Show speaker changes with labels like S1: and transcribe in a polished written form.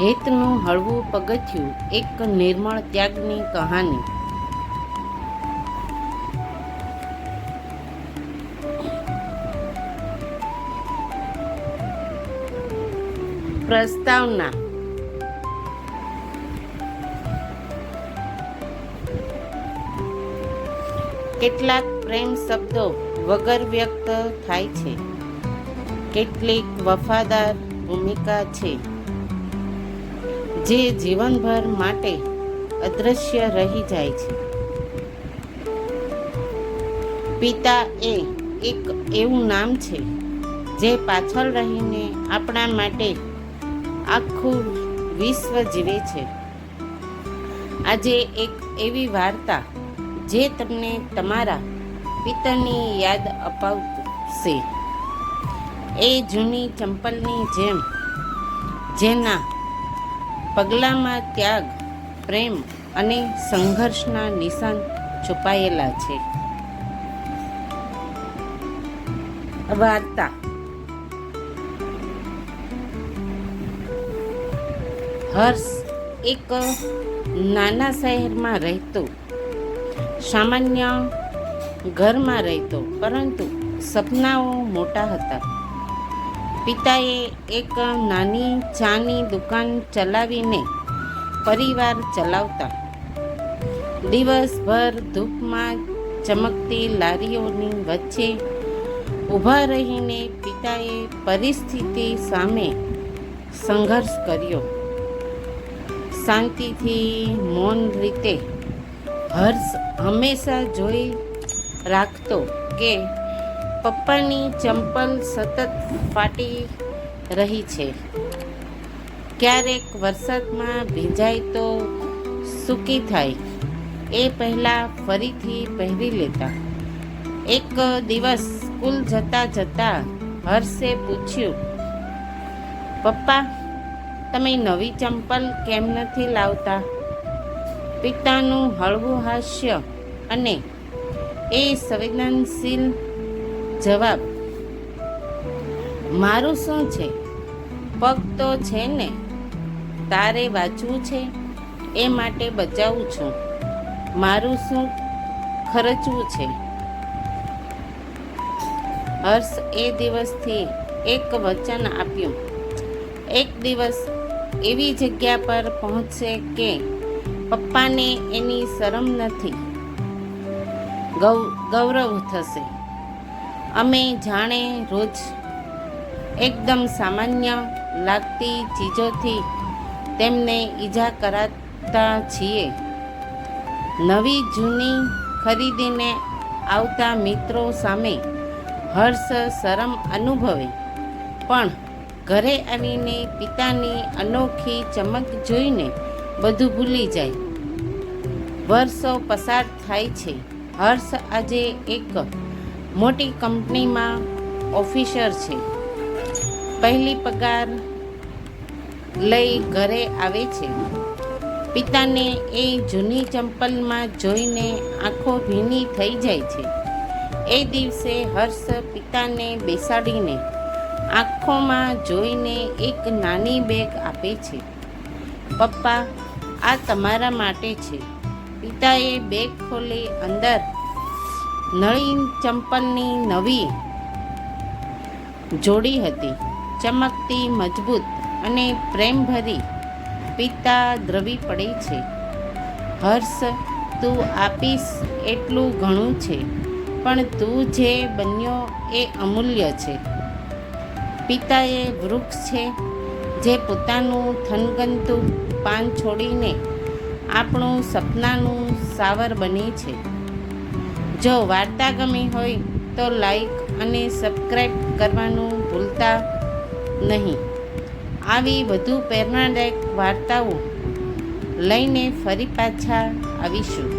S1: હેતનું હળવું પગથિયું, એક નિર્મળ ત્યાગની કહાની. પ્રસ્તાવના. કેટલાક પ્રેમ શબ્દો વગર વ્યક્ત થાય છે, કેટલીક વફાદાર ભૂમિકા છે જે જીવનભર માટે અદ્રશ્ય રહી જાય છે. પિતા એ એક એવું નામ છે જે પાછળ રહીને આપણા માટે આખું વિશ્વ જીવે છે. આજે એક એવી વાર્તા જે તમને તમારા પિતાની યાદ અપાવશે. એ જૂની ચંપલની જેમ જેના પગલામાં ત્યાગ, પ્રેમ અને સંઘર્ષના નિશાન છુપાયેલા છે. વાર્તા. હર્ષ એક નાના શહેરમાં રહેતો, સામાન્ય ઘરમાં રહેતો, પરંતુ સપનાઓ મોટા હતા. પિતાએ એક નાની ચાની દુકાન ચલાવીને પરિવાર ચલાવતા. દિવસભર ધૂપમાં ચમકતી લારીઓની વચ્ચે ઊભા રહીને પિતાએ પરિસ્થિતિ સામે સંઘર્ષ કર્યો. શાંતિથી, મૌન રીતે હર્ષ હંમેશા જોઈ રાખતો કે પપ્પાની ચંપલ સતત ફાટી રહી છે. ક્યારેક વરસાદમાં ભીંજાય તો સૂકી થાય એ પહેલાં ફરીથી પહેરી લેતા. એક દિવસ સ્કૂલ જતા જતા હર્ષે પૂછ્યું, પપ્પા, તમે નવી ચંપલ કેમ નથી લાવતા? પિતાનું હળવું હાસ્ય અને એ સંવેદનશીલ જવાબ, મારું શું છે, પગ તો છે ને, તારે વાંચવું છે એ માટે બચાવું છું, મારું શું ખર્ચવું છે. હર્ષ એ દિવસથી એક વચન આપ્યું, એક દિવસ એવી જગ્યા પર પહોંચશે કે પપ્પાને એની શરમ નથી, ગૌરવ થશે. અમે જાણે રોજ એકદમ સામાન્ય લાગતી ચીજોથી તેમને ઈજા કરાતા છીએ. નવી જૂની ખરીદીને આવતા મિત્રો સામે હર્ષ શરમ અનુભવે, પણ ઘરે આવીને પિતાની અનોખી ચમક જોઈને બધું ભૂલી જાય. વર્ષો પસાર થાય છે. હર્ષ આજે એક મોટી કંપનીમાં ઓફિસર છે. પહેલી પગાર લઈ ઘરે આવે છે. પિતાને એ જૂની ચંપલમાં જોઈને આંખો ભીની થઈ જાય છે. એ દિવસે હર્ષ પિતાને બેસાડીને આંખોમાં જોઈને એક નાની બેગ આપે છે. પપ્પા, આ તમારા માટે છે. પિતાએ બેગ ખોલી અંદર નળી ચંપલની નવી જોડી હતી, ચમકતી, મજબૂત અને પ્રેમભરી. પિતા દ્રવી પડે છે. હર્ષ, તું આપીશ એટલું ઘણું છે, પણ તું જે બન્યો એ અમૂલ્ય છે. પિતાએ વૃક્ષ છે જે પોતાનું થનગનતું પાન છોડીને આપણું સપનાનું સાવર બને છે. જો વાર્તા ગમી હોય તો લાઈક અને સબસ્ક્રાઈબ કરવાનું ભૂલતા નહીં. આવી વધુ પ્રેરણાદાયક વાર્તાઓ લઈને ફરી પાછા આવીશું.